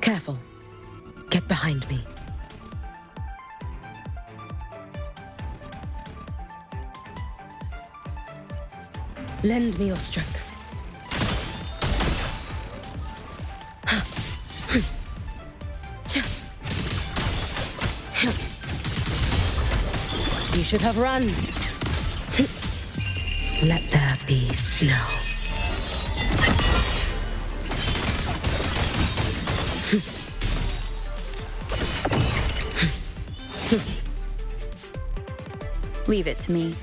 Careful. Get behind me. Lend me your strength. You should have run. Let there be snow. Leave it to me.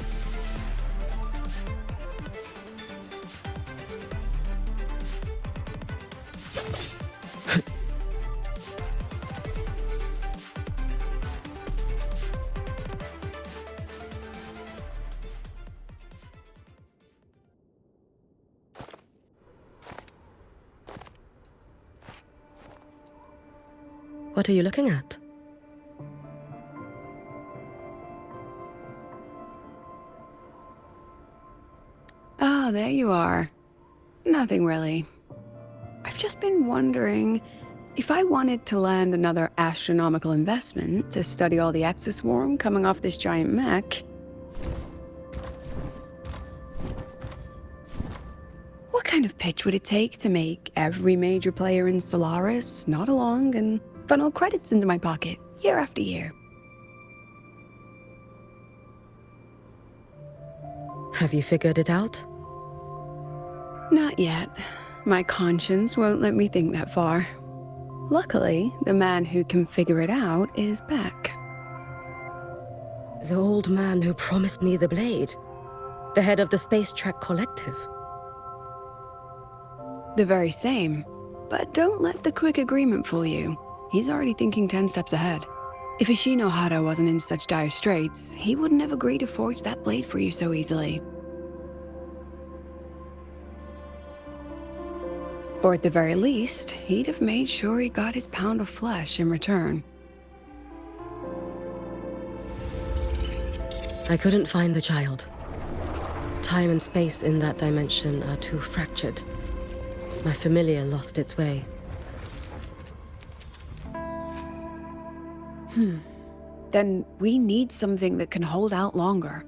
What are you looking at? Ah, there you are. Nothing really. I've just been wondering if I wanted to land another astronomical investment to study all the exoswarm coming off this giant mech. What kind of pitch would it take to make every major player in Solaris nod along and funnel credits into my pocket year after year? Have you figured it out? Not yet. My conscience won't let me think that far. Luckily, the man who can figure it out is back. The old man who promised me the blade. The head of the Space Trek Collective. The very same. But don't let the quick agreement fool you. He's already thinking 10 steps ahead. If Ishino Hada wasn't in such dire straits, he wouldn't have agreed to forge that blade for you so easily. Or at the very least, he'd have made sure he got his pound of flesh in return. I couldn't find the child. Time and space in that dimension are too fractured. My familiar lost its way. Then we need something that can hold out longer.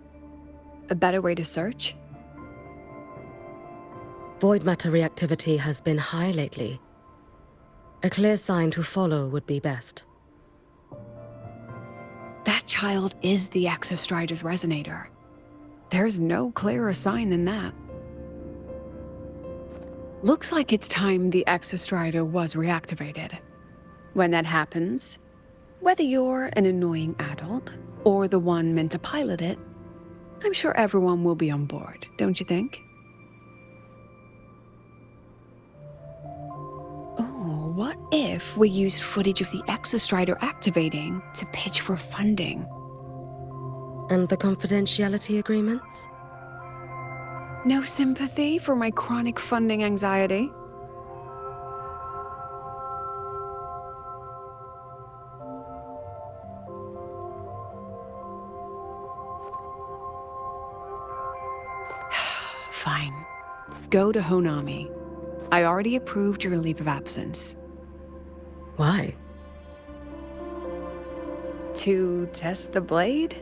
A better way to search? Void matter reactivity has been high lately. A clear sign to follow would be best. That child is the Exostrider's resonator. There's no clearer sign than that. Looks like it's time the Exostrider was reactivated. When that happens, whether you're an annoying adult or the one meant to pilot it, I'm sure everyone will be on board, don't you think? Oh, what if we used footage of the Exostrider activating to pitch for funding? And the confidentiality agreements? No sympathy for my chronic funding anxiety? Fine. Go to Honami. I already approved your leave of absence. Why? To test the blade?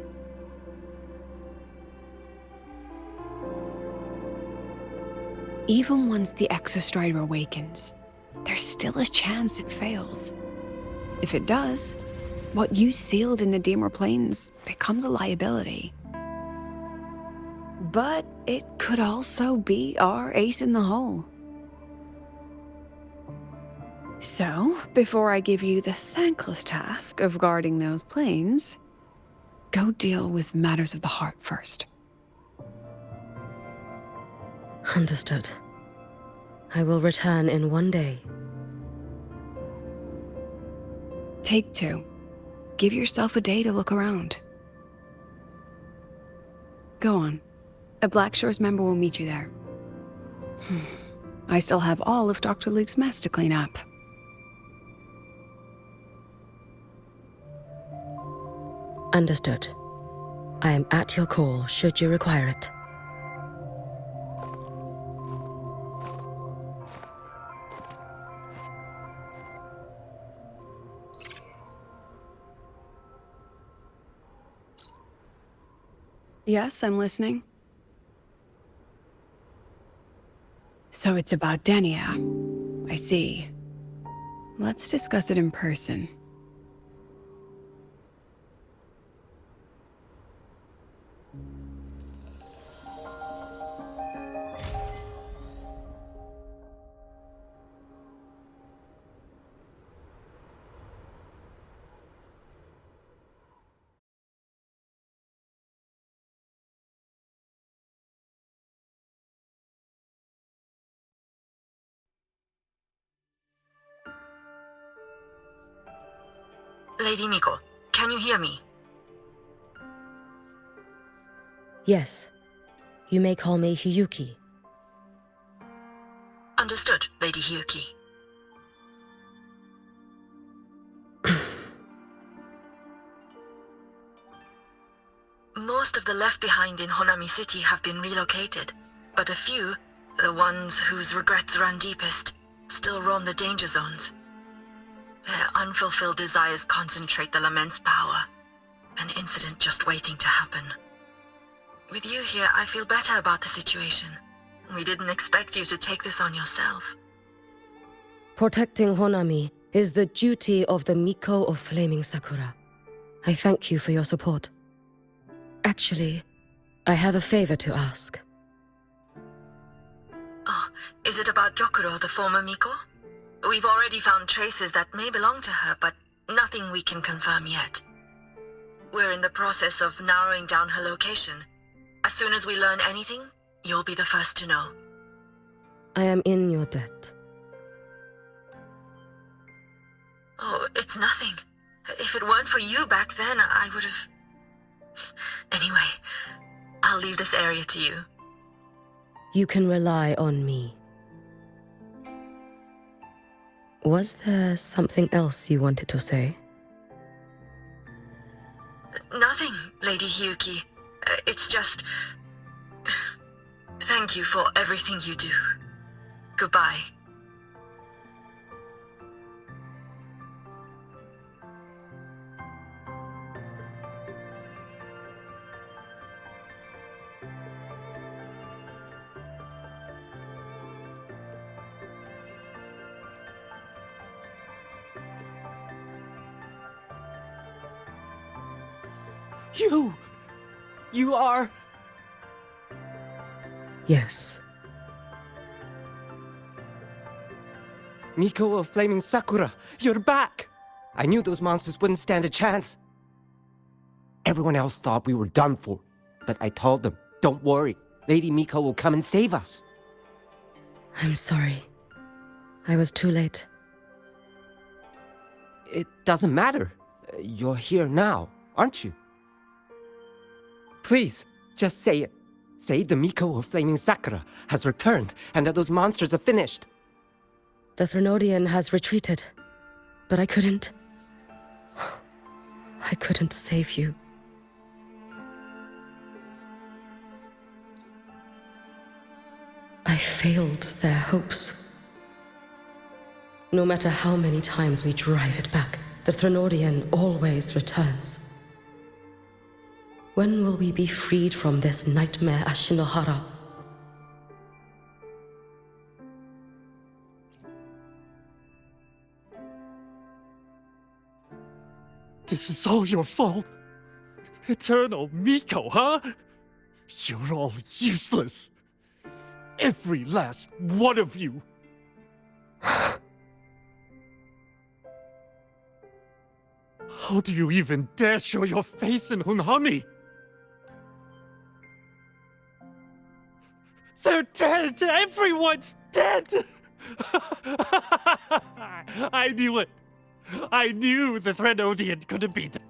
Even once the Exostrider awakens, there's still a chance it fails. If it does, what you sealed in the Deemer Plains becomes a liability. But it could also be our ace in the hole. So, before I give you the thankless task of guarding those planes, go deal with matters of the heart first. Understood. I will return in one day. Take 2. Give yourself a day to look around. Go on. A Black Shores member will meet you there. I still have all of Dr. Luke's mess to clean up. Understood. I am at your call should you require it. Yes, I'm listening. So it's about Denia. I see. Let's discuss it in person. Lady Miko, can you hear me? Yes. You may call me Hiyuki. Understood, Lady Hiyuki. Most of the left behind in Honami City have been relocated, but a few, the ones whose regrets run deepest, still roam the danger zones. Their unfulfilled desires concentrate the Lament's power, an incident just waiting to happen. With you here, I feel better about the situation. We didn't expect you to take this on yourself. Protecting Honami is the duty of the Miko of Flaming Sakura. I thank you for your support. Actually, I have a favor to ask. Oh, is it about Gyokuro, the former Miko? We've already found traces that may belong to her, but nothing we can confirm yet. We're in the process of narrowing down her location. As soon as we learn anything, you'll be the first to know. I am in your debt. Oh, it's nothing. If it weren't for you back then, I would have... Anyway, I'll leave this area to you. You can rely on me. Was there something else you wanted to say? Nothing, Lady Hiyuki. It's just... Thank you for everything you do. Goodbye. You are... Yes. Miko of Flaming Sakura, you're back! I knew those monsters wouldn't stand a chance. Everyone else thought we were done for, but I told them, don't worry, Lady Miko will come and save us. I'm sorry. I was too late. It doesn't matter. You're here now, aren't you? Please, just say it. Say the Miko of Flaming Sakura has returned and that those monsters are finished. The Threnodian has retreated, but I couldn't save you. I failed their hopes. No matter how many times we drive it back, the Threnodian always returns. When will we be freed from this nightmare Ashinohara? This is all your fault. Eternal Miko, huh? You're all useless. Every last one of you. How do you even dare show your face in Hunhami? They're dead! Everyone's dead! I knew it. I knew the Threnodian couldn't be dead.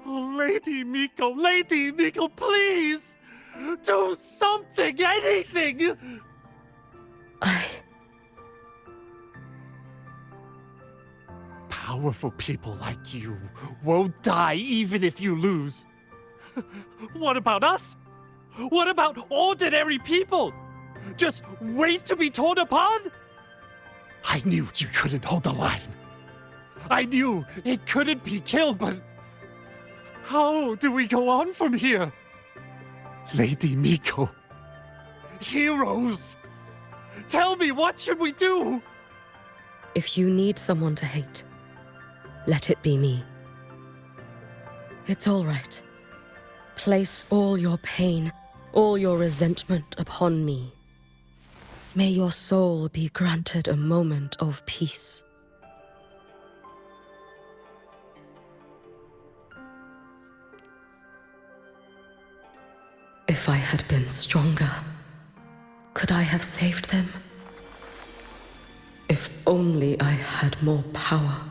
Oh, Lady Miko, please! Do something, anything! Powerful people like you won't die even if you lose. What about us? What about ordinary people? Just wait to be torn apart? I knew you couldn't hold the line. I knew it couldn't be killed, but How do we go on from here? Lady Miko. Heroes. Tell me, what should we do? If you need someone to hate, let it be me. It's all right. Place all your pain, all your resentment upon me. May your soul be granted a moment of peace. If I had been stronger, could I have saved them? If only I had more power.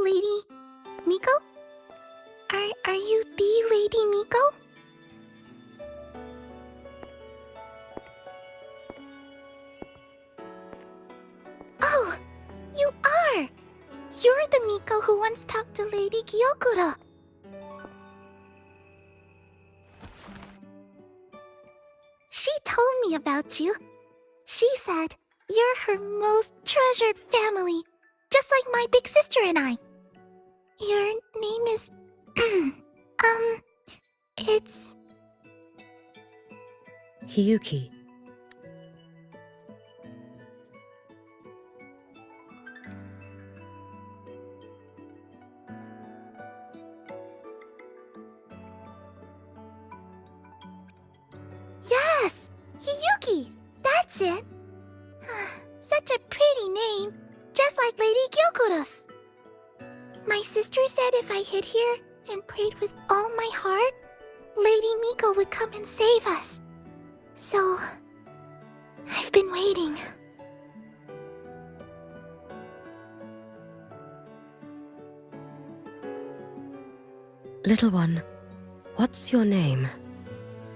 Lady Miko? Are you the Lady Miko? Oh, you are! You're the Miko who once talked to Lady Gyokura. She told me about you. She said you're her most treasured family, just like my big sister and I. Your name is... it's... Hiyuki. Yes! Hiyuki! That's it! Such a pretty name, just like Lady Gyokura's. My sister said if I hid here and prayed with all my heart, Lady Miko would come and save us. So, I've been waiting. Little one, what's your name?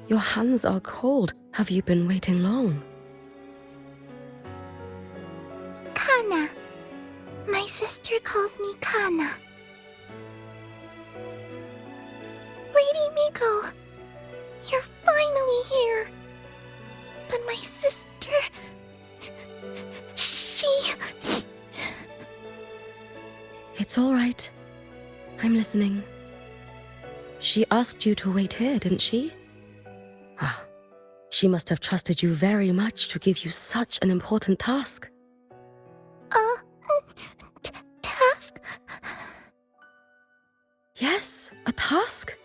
Your hands are cold. Have you been waiting long? Kana. My sister calls me Kana. Lady Miko, you're finally here. But my sister... she... It's all right. I'm listening. She asked you to wait here, didn't she? Ah, she must have trusted you very much to give you such an important task. Task? Yes, a task.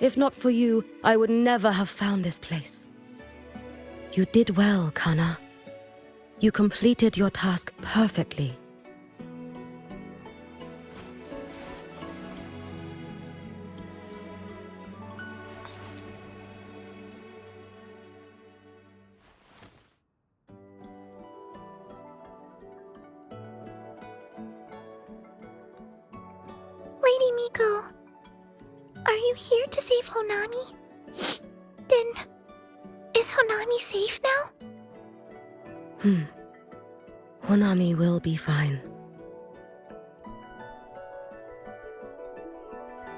If not for you, I would never have found this place. You did well, Kana. You completed your task perfectly. Lady Miko, are you here to save Honami? Then, is Honami safe now? Honami will be fine.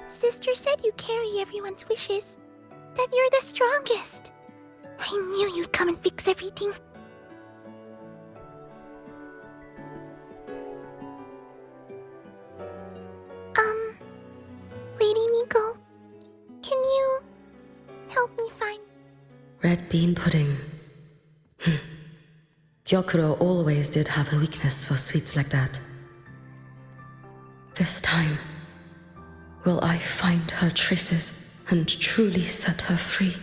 Sister said you carry everyone's wishes. That you're the strongest. I knew you'd come and fix everything. Lady Miko, can you help me find... Red bean pudding. Gyokuro always did have a weakness for sweets like that. This time, will I find her traces and truly set her free?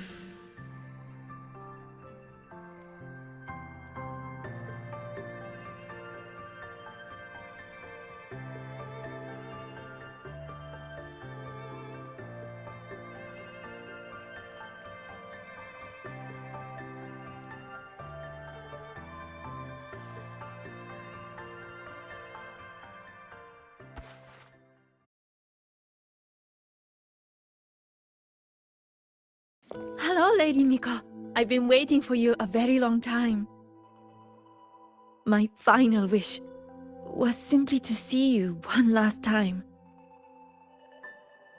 Hello, Lady Miko. I've been waiting for you a very long time. My final wish was simply to see you one last time.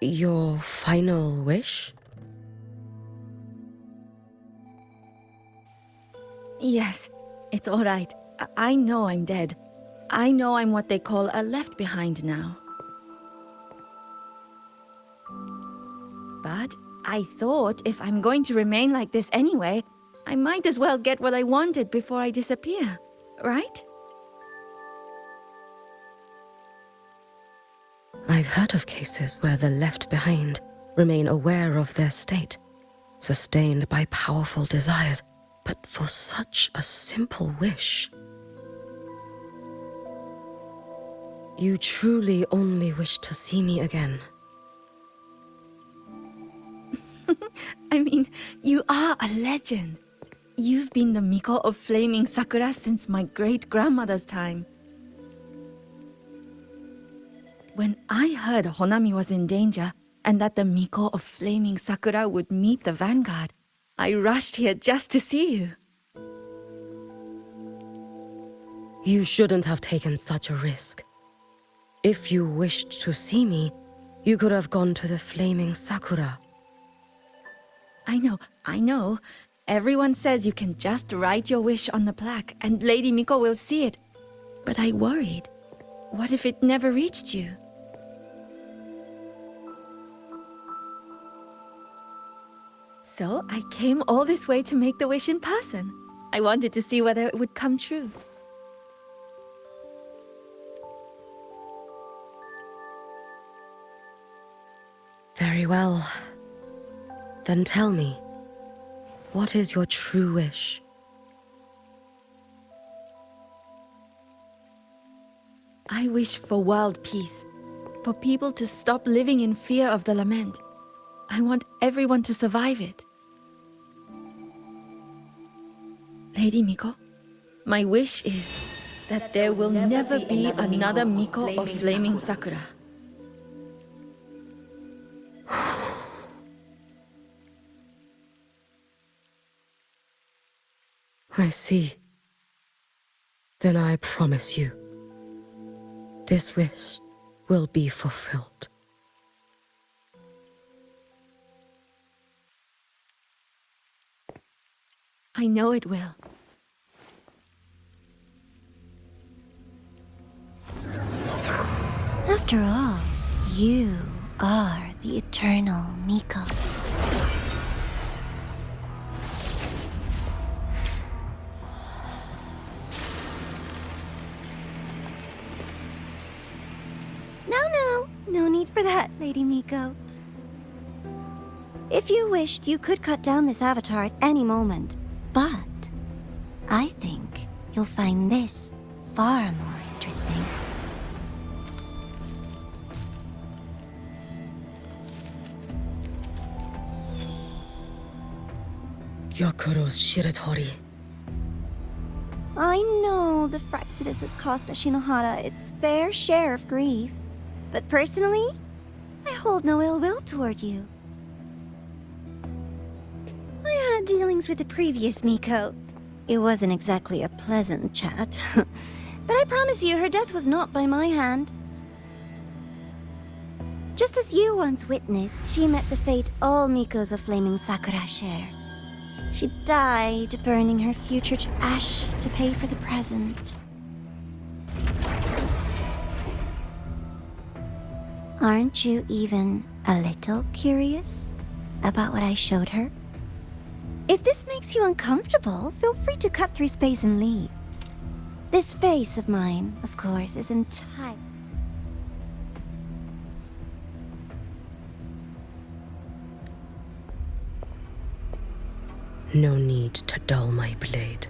Your final wish? Yes, it's all right. I know I'm dead. I know I'm what they call a left behind now. But I thought if I'm going to remain like this anyway, I might as well get what I wanted before I disappear, right? I've heard of cases where the left behind remain aware of their state, sustained by powerful desires, but for such a simple wish. You truly only wish to see me again. I mean, you are a legend. You've been the Miko of Flaming Sakura since my great-grandmother's time. When I heard Honami was in danger and that the Miko of Flaming Sakura would meet the vanguard, I rushed here just to see you. You shouldn't have taken such a risk. If you wished to see me, you could have gone to the Flaming Sakura. I know. Everyone says you can just write your wish on the plaque and Lady Miko will see it. But I worried. What if it never reached you? So I came all this way to make the wish in person. I wanted to see whether it would come true. Very well. Then tell me, what is your true wish? I wish for world peace, for people to stop living in fear of the lament. I want everyone to survive it. Lady Miko, my wish is that there will never be another Miko of Flaming Sakura. I see. Then I promise you, this wish will be fulfilled. I know it will. After all, you are the eternal Miko. No need for that, Lady Miko. If you wished, you could cut down this avatar at any moment. But I think you'll find this far more interesting. Yakuro's Shiratori. I know the Fractidus has cost Ashinohara its fair share of grief. But personally, I hold no ill will toward you. I had dealings with the previous Miko. It wasn't exactly a pleasant chat. But I promise you, her death was not by my hand. Just as you once witnessed, she met the fate all Mikos of Flaming Sakura share. She died, burning her future to ash to pay for the present. Aren't you even a little curious about what I showed her? If this makes you uncomfortable, feel free to cut through space and leave. This face of mine, of course, is entire. No need to dull my blade.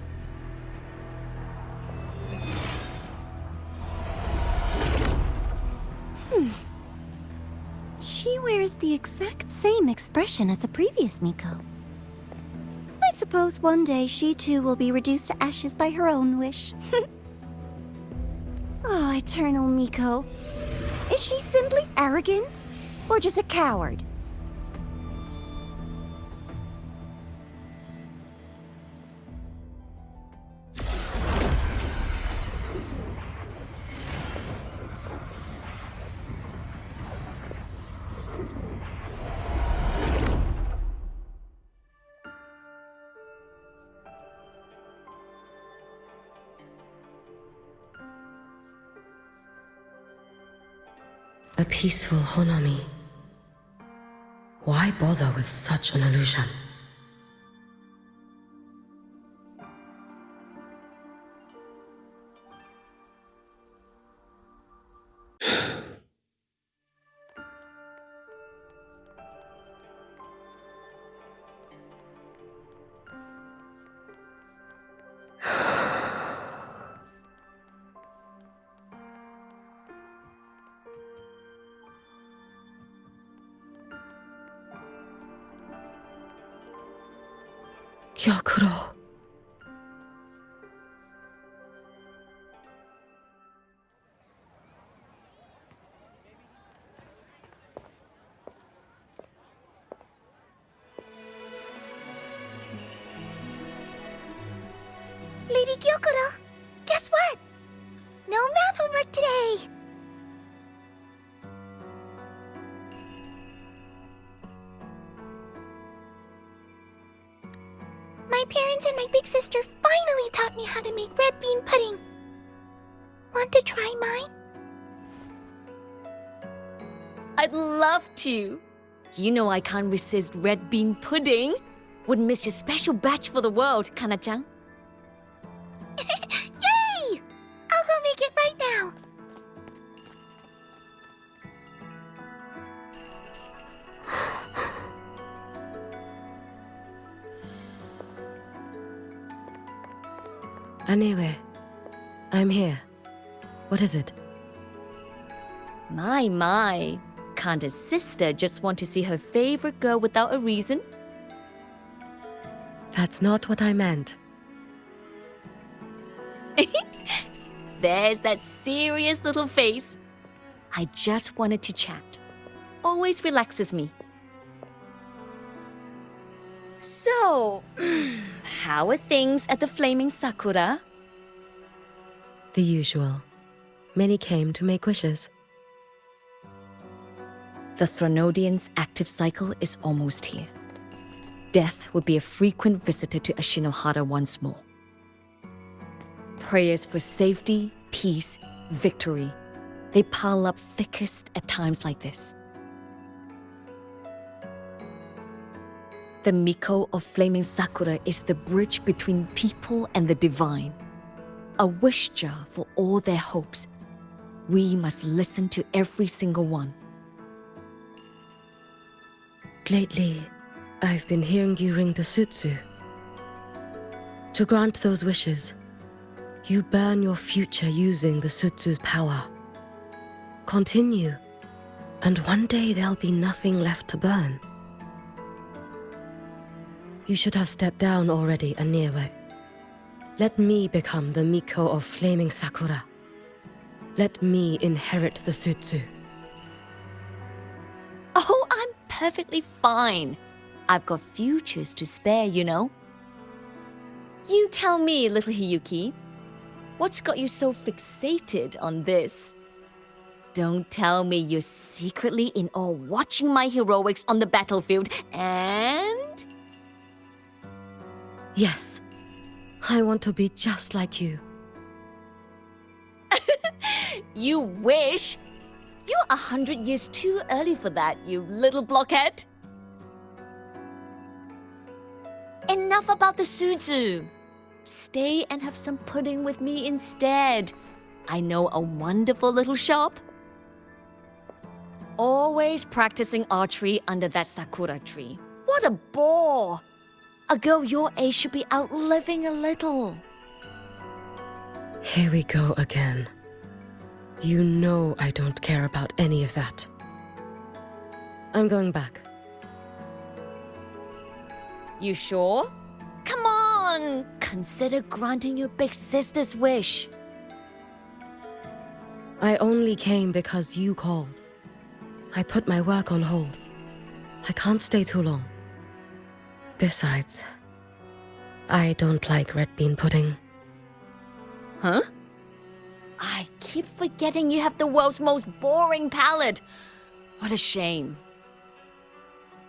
She wears the exact same expression as the previous Miko. I suppose one day she too will be reduced to ashes by her own wish. Oh, eternal Miko. Is she simply arrogant? Or just a coward? A peaceful Honami. Why bother with such an illusion? Gyokuro. Lady Gyokuro, guess what? No math homework today! My parents and my big sister finally taught me how to make red bean pudding. Want to try mine? I'd love to. You know I can't resist red bean pudding. Wouldn't miss your special batch for the world, Kana-chan. Yay! I'll go make it right now. Anyway, I'm here. What is it? My. Can't a sister just want to see her favorite girl without a reason? That's not what I meant. There's that serious little face. I just wanted to chat. Always relaxes me. So, how are things at the Flaming Sakura? The usual. Many came to make wishes. The Thronodian's active cycle is almost here. Death would be a frequent visitor to Ashinohara once more. Prayers for safety, peace, victory. They pile up thickest at times like this. The Miko of Flaming Sakura is the bridge between people and the divine. A wish jar for all their hopes. We must listen to every single one. Lately, I've been hearing you ring the sutsu. To grant those wishes, you burn your future using the sutsu's power. Continue, and one day there'll be nothing left to burn. You should have stepped down already, Aniwe. Let me become the Miko of Flaming Sakura. Let me inherit the sutsu. Oh, I'm perfectly fine. I've got futures to spare, you know. You tell me, little Hiyuki, what's got you so fixated on this? Don't tell me you're secretly in awe watching my heroics on the battlefield and... Yes, I want to be just like you. You wish? You're 100 years too early for that, you little blockhead. Enough about the sutsu. Stay and have some pudding with me instead. I know a wonderful little shop. Always practicing archery under that sakura tree. What a bore! A girl your age should be out living a little. Here we go again. You know I don't care about any of that. I'm going back. You sure? Come on! Consider granting your big sister's wish. I only came because you called. I put my work on hold. I can't stay too long. Besides, I don't like red bean pudding. Huh? I keep forgetting you have the world's most boring palate. What a shame.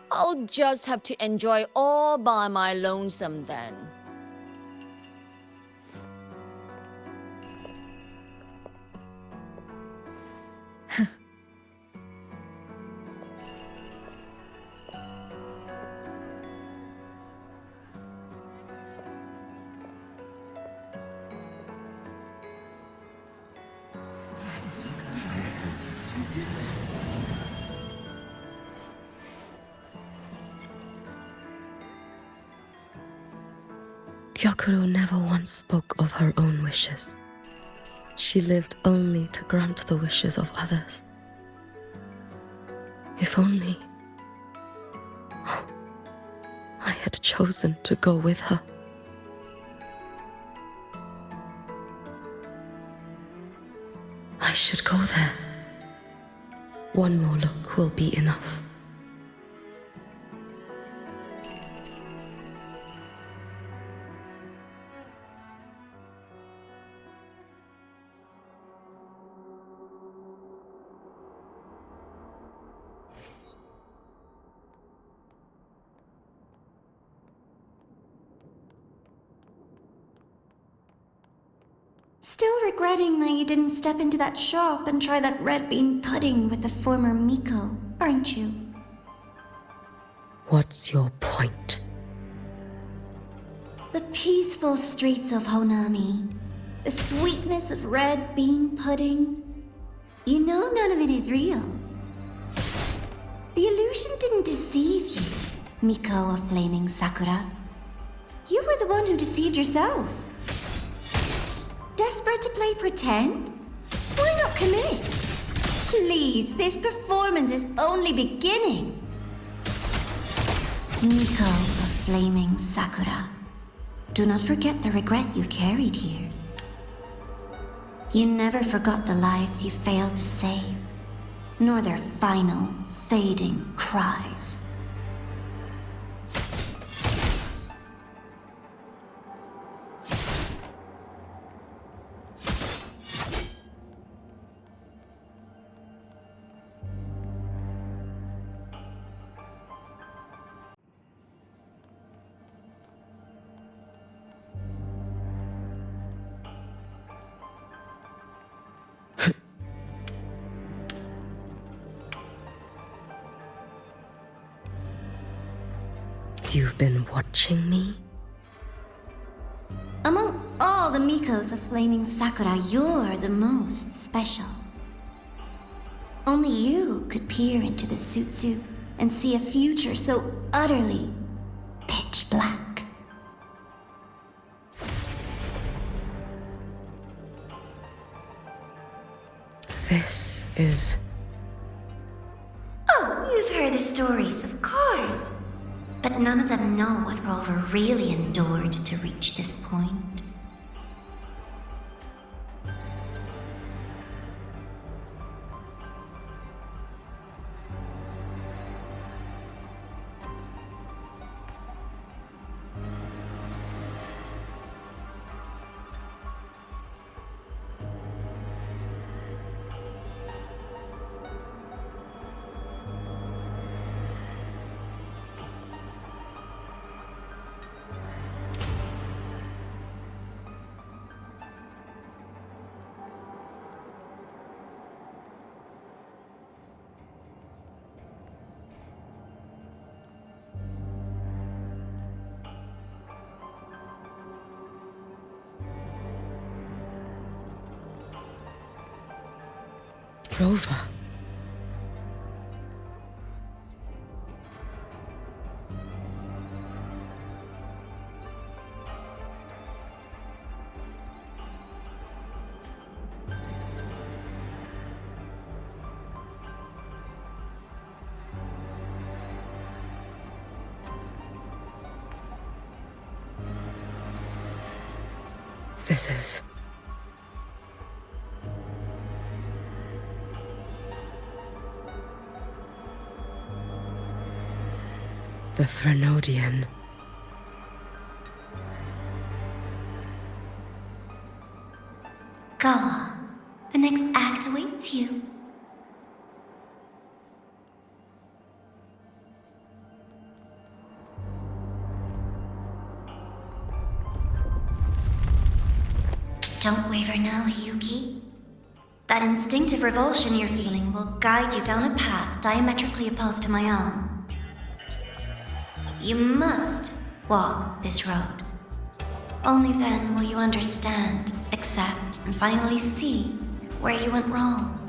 I'll just have to enjoy all by my lonesome then. Gyokuro never once spoke of her own wishes. She lived only to grant the wishes of others. If only I had chosen to go with her. I should go there. One more look will be enough. Still regretting that you didn't step into that shop and try that red bean pudding with the former Miko, aren't you? What's your point? The peaceful streets of Honami, the sweetness of red bean pudding. You know none of it is real. The illusion didn't deceive you, Miko of Flaming Sakura. You were the one who deceived yourself. Desperate to play pretend? Why not commit? Please, this performance is only beginning. Miko of Flaming Sakura, do not forget the regret you carried here. You never forgot the lives you failed to save, nor their final, fading cries. You've been watching me? Among all the Mikos of Flaming Sakura, you're the most special. Only you could peer into the Sutsu and see a future so utterly pitch black. This is... Oh, you've heard the stories, of course. But none of them know what Rover really endured to reach this point. Rover. This is... the Threnodian. Go on. The next act awaits you. Don't waver now, Hiyuki. That instinctive revulsion you're feeling will guide you down a path diametrically opposed to my own. You must walk this road. Only then will you understand, accept, and finally see where you went wrong.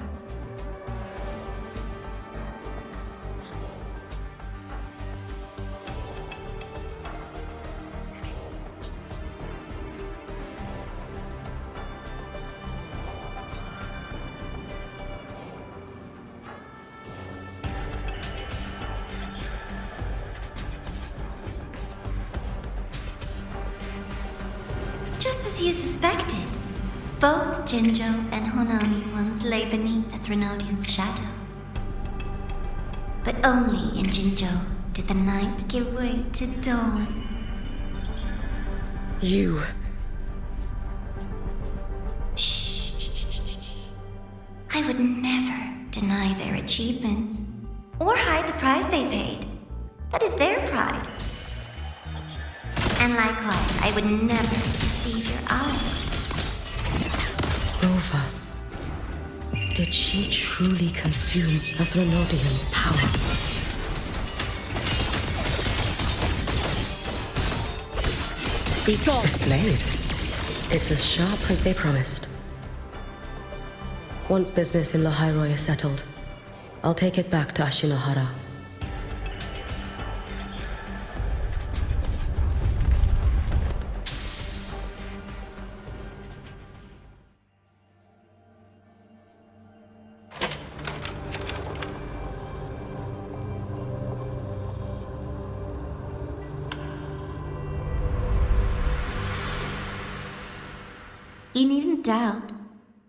Just as you suspected, both Jinjo and Honami once lay beneath the Threnodian's shadow. But only in Jinjo did the night give way to dawn. You. Shh. I would never deny their achievements or hide the price they paid. That is their pride. And likewise, I would never deceive your eyes. Rova. Did she truly consume the Threnodian's power? Be gone! This blade. It's as sharp as they promised. Once business in Lahairoi is settled, I'll take it back to Ashinohara. You needn't doubt.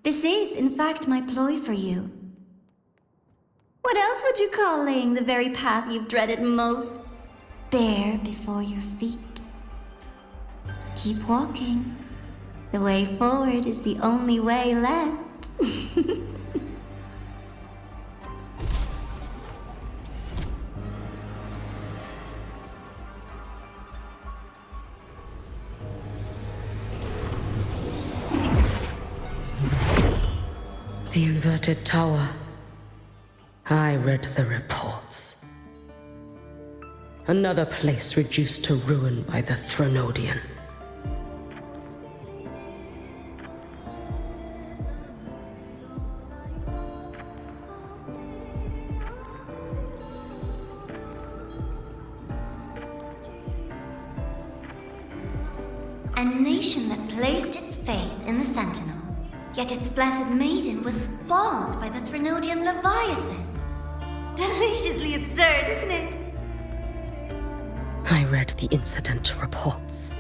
This is, in fact, my ploy for you. What else would you call laying the very path you've dreaded most bare before your feet? Keep walking. The way forward is the only way left. The inverted tower. I read the reports. Another place reduced to ruin by the Threnodian. A nation that placed its faith in the Sentinel. Yet its blessed maiden was spawned by the Threnodian Leviathan. Deliciously absurd, isn't it? I read the incident reports.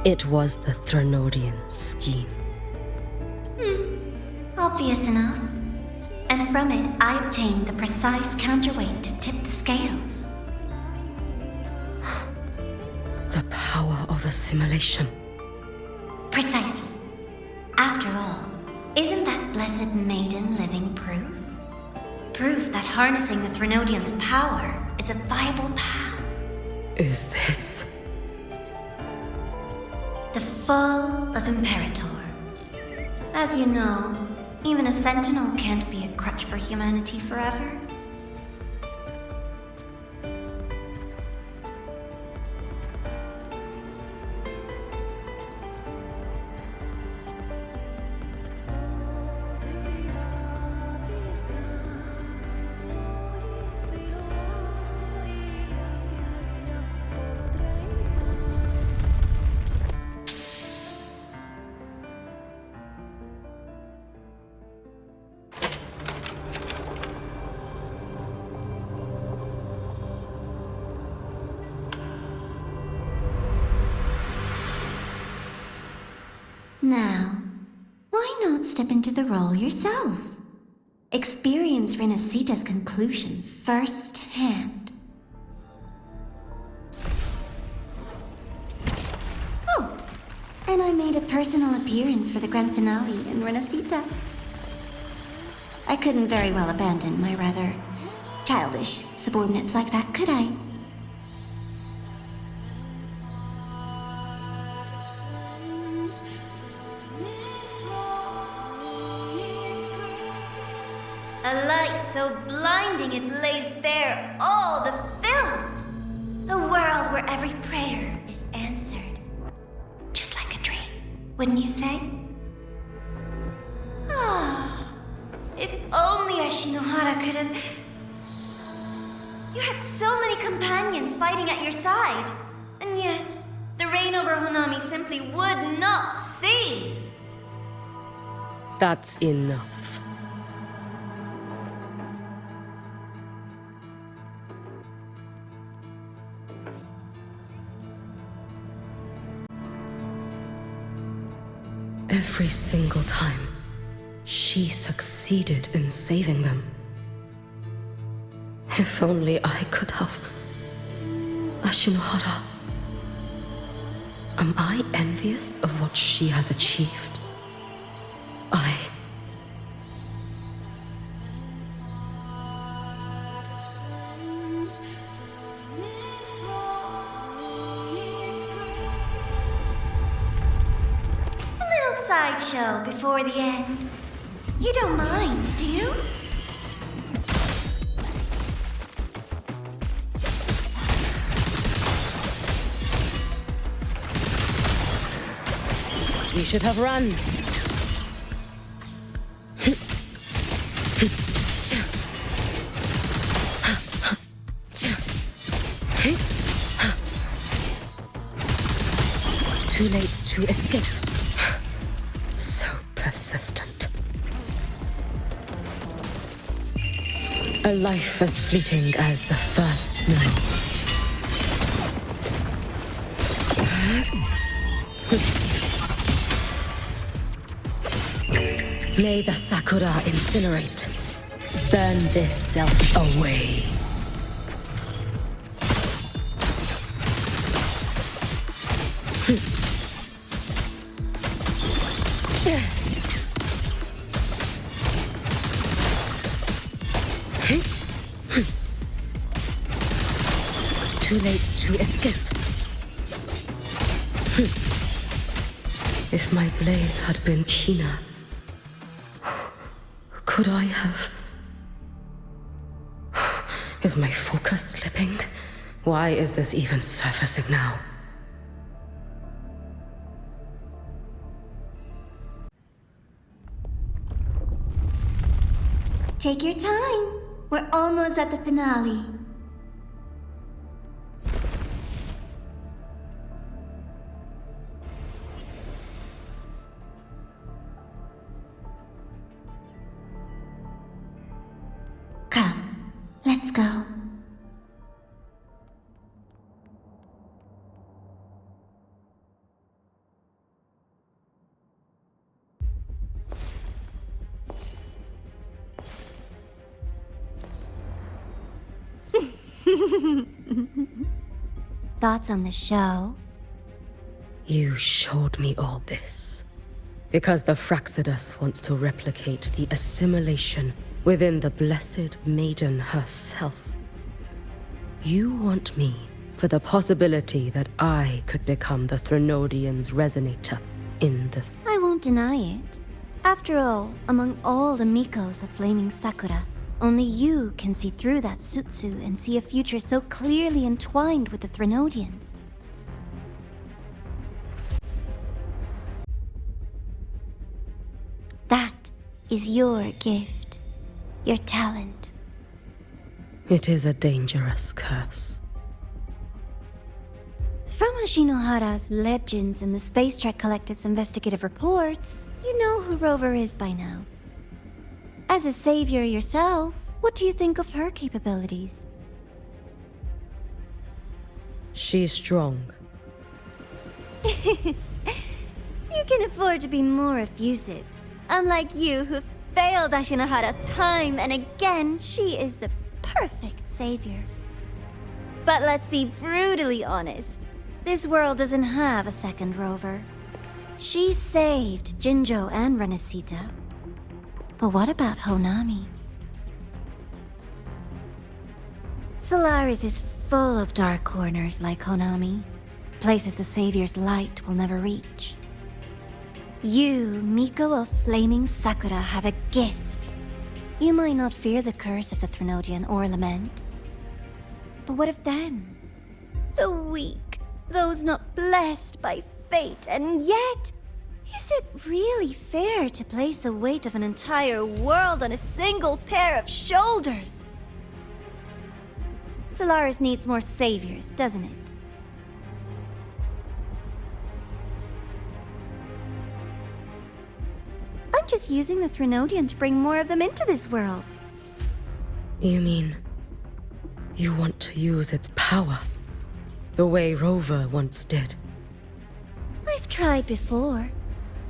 It was the Threnodian scheme. Obvious enough. And from it, I obtained the precise counterweight to tip the scales. The power of assimilation. Precisely. After all, isn't that blessed maiden living proof? Proof that harnessing the Threnodian's power is a viable path. Is this... The fall of Imperator. As you know, even a sentinel can't be a crutch for humanity forever. Now, why not step into the role yourself? Experience Renacita's conclusion firsthand. Oh, and I made a personal appearance for the grand finale in Renacita. I couldn't very well abandon my rather childish subordinates like that, could I? A light so blinding it lays bare all the film. A world where every prayer is answered. Just like a dream, wouldn't you say? Ah, if only Ashinohara could have... You had so many companions fighting at your side. And yet, the reign over Honami simply would not cease. That's enough. Every single time, she succeeded in saving them. If only I could have. Ashinohara. Am I envious of what she has achieved? Sideshow before the end. You don't mind, do you? You should have run. Too late to escape. So persistent. A life as fleeting as the first snow. May the Sakura incinerate. Burn this self away. Too late to escape. If my blade had been keener, could I have... Is my focus slipping? Why is this even surfacing now? Take your time. We're almost at the finale. Come, let's go. Thoughts on the show? You showed me all this because the Fraxidus wants to replicate the assimilation within the blessed maiden herself. You want me for the possibility that I could become the Threnodian's resonator in the... I won't deny it. After all, among all the Mikos of Flaming Sakura, only you can see through that Sutsu and see a future so clearly entwined with the Threnodians. That is your gift, your talent. It is a dangerous curse. From Ashinohara's legends and the Space Trek Collective's investigative reports, you know who Rover is by now. As a savior yourself, what do you think of her capabilities? She's strong. You can afford to be more effusive. Unlike you, who failed Ashinohara time and again, she is the perfect savior. But let's be brutally honest. This world doesn't have a second Rover. She saved Jinjo and Renesita. But what about Honami? Solaris is full of dark corners like Honami, places the Savior's light will never reach. You, Miko of Flaming Sakura, have a gift. You might not fear the curse of the Threnodian or Lament. But what of them? The weak, those not blessed by fate, and yet... Is it really fair to place the weight of an entire world on a single pair of shoulders? Solaris needs more saviors, doesn't it? I'm just using the Threnodian to bring more of them into this world. You mean... you want to use its power? The way Rover once did? I've tried before.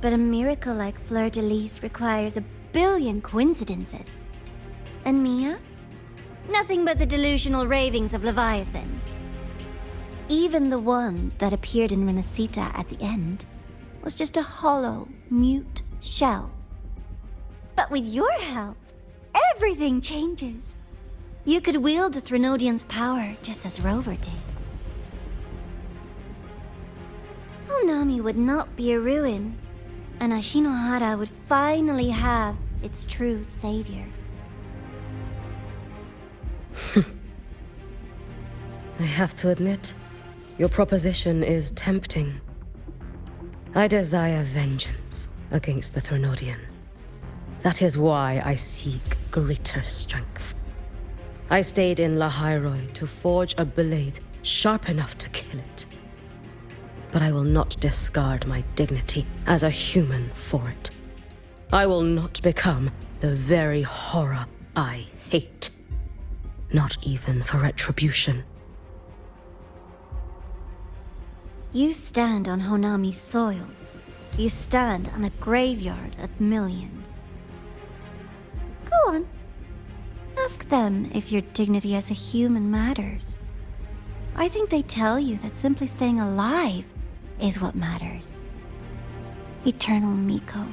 But a miracle like Fleur-de-Lis requires a billion coincidences. And Mia? Nothing but the delusional ravings of Leviathan. Even the one that appeared in Renacita at the end was just a hollow, mute shell. But with your help, everything changes. You could wield the Threnodian's power just as Rover did. Honami would not be a ruin, and Ashinohara would finally have its true savior. I have to admit, your proposition is tempting. I desire vengeance against the Threnodian. That is why I seek greater strength. I stayed in Lahairoi to forge a blade sharp enough to kill it. But I will not discard my dignity as a human for it. I will not become the very horror I hate. Not even for retribution. You stand on Honami's soil. You stand on a graveyard of millions. Go on. Ask them if your dignity as a human matters. I think they tell you that simply staying alive is what matters. Eternal Miko,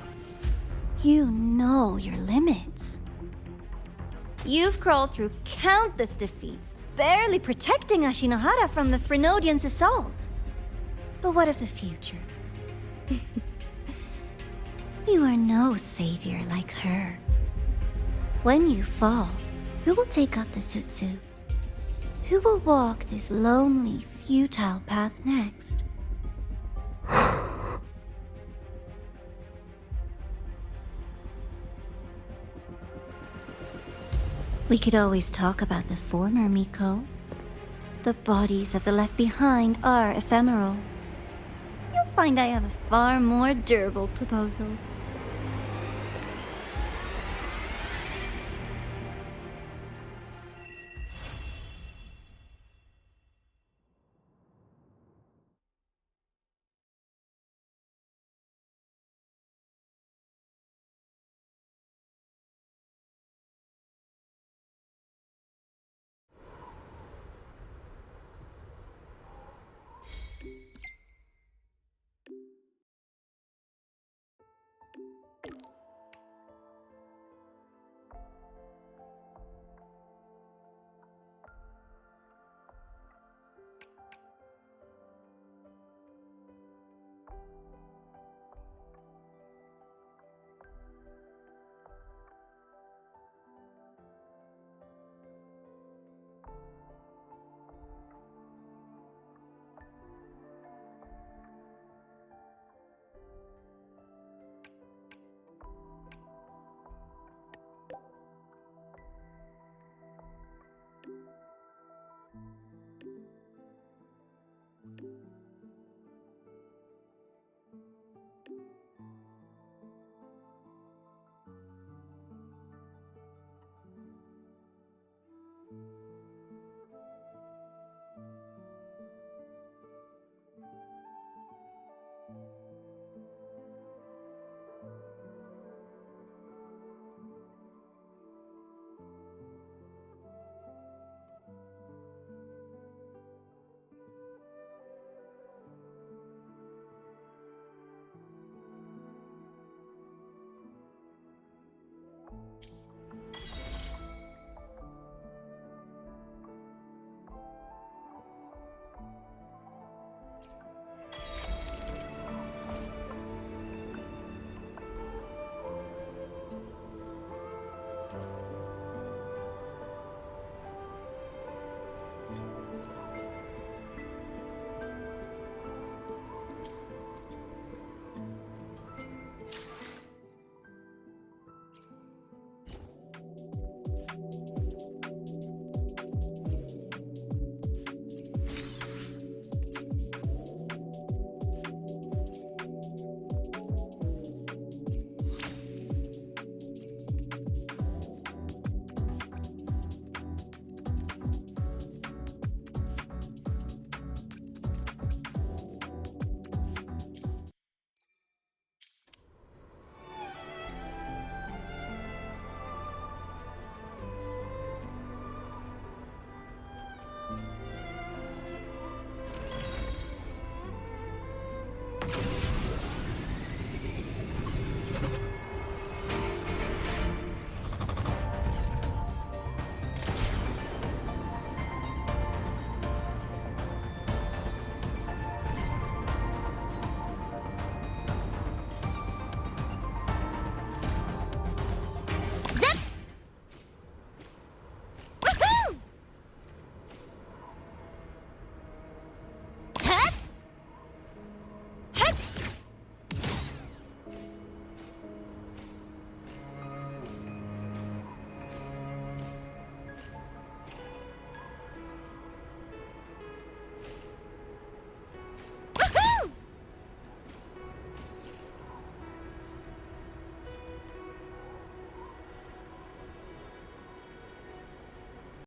you know your limits. You've crawled through countless defeats, barely protecting Ashinohara from the Threnodian's assault. But what of the future? You are no savior like her. When you fall, who will take up the Sutsu? Who will walk this lonely, futile path next? We could always talk about the former, Miko. The bodies of the left behind are ephemeral. You'll find I have a far more durable proposal.